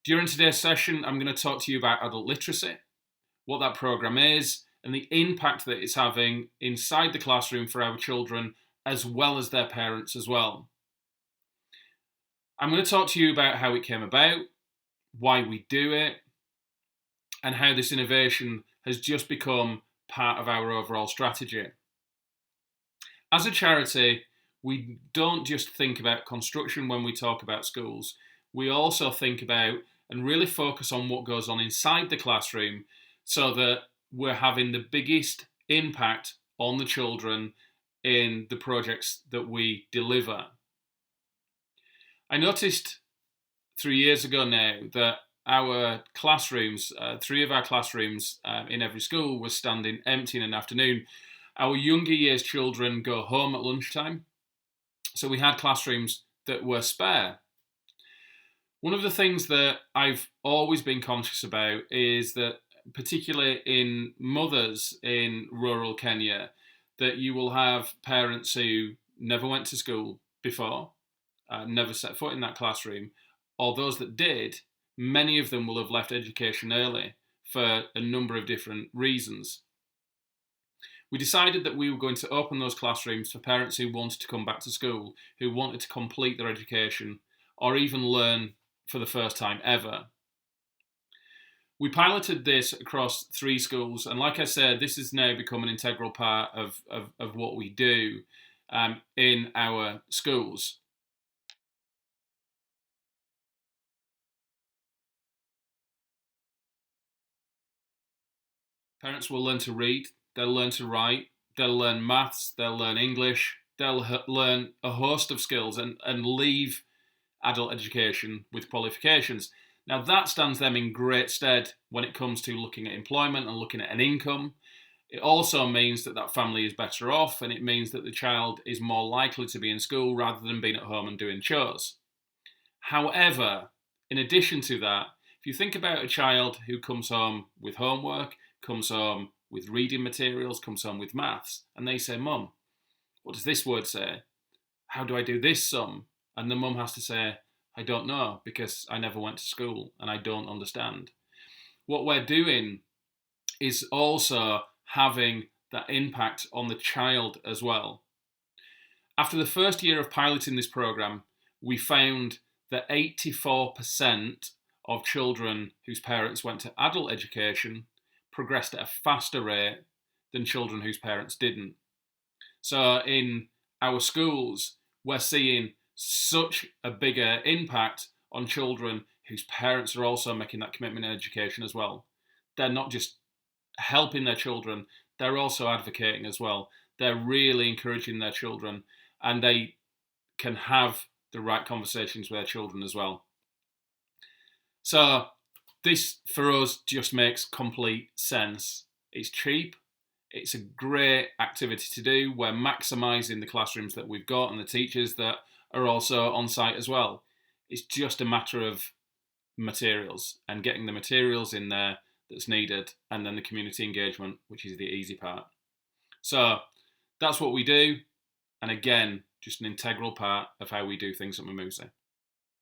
During today's session, I'm going to talk to you about adult literacy, what that program is, and the impact that it's having inside the classroom for our children, as well as their parents as well. I'm going to talk to you about how it came about, why we do it, and how this innovation has just become part of our overall strategy. As a charity, we don't just think about construction when we talk about schools. We also think about and really focus on what goes on inside the classroom so that we're having the biggest impact on the children in the projects that we deliver. I noticed 3 years ago now that our classrooms, three of our classrooms in every school, were standing empty in an afternoon. Our younger years children go home at lunchtime, so we had classrooms that were spare. One of the things that I've always been conscious about is that, particularly in mothers in rural Kenya, that you will have parents who never went to school before, never set foot in that classroom, or those that did, many of them will have left education early for a number of different reasons. We decided that we were going to open those classrooms for parents who wanted to come back to school, who wanted to complete their education, or even learn for the first time ever. We piloted this across 3 schools, and like I said, this has now become an integral part of what we do in our schools. Parents will learn to read, they'll learn to write, they'll learn maths, they'll learn English, they'll learn a host of skills and leave adult education with qualifications. Now that stands them in great stead when it comes to looking at employment and looking at an income. It also means that that family is better off, and it means that the child is more likely to be in school rather than being at home and doing chores. However, in addition to that, if you think about a child who comes home with homework, comes home with reading materials, comes home with maths, and they say, "Mum, what does this word say? How do I do this sum?" And the mum has to say, "I don't know because I never went to school and I don't understand." What we're doing is also having that impact on the child as well. After the first year of piloting this program, we found that 84% of children whose parents went to adult education progressed at a faster rate than children whose parents didn't. So in our schools, we're seeing such a bigger impact on children whose parents are also making that commitment in education as well. They're not just helping their children, they're also advocating as well. They're really encouraging their children, and they can have the right conversations with their children as well. So this for us just makes complete sense. It's cheap, it's a great activity to do. We're maximising the classrooms that we've got and the teachers that are also on site as well. It's just a matter of materials and getting the materials in there that's needed, and then the community engagement, which is the easy part. So that's what we do, and again, just an integral part of how we do things at Memusi.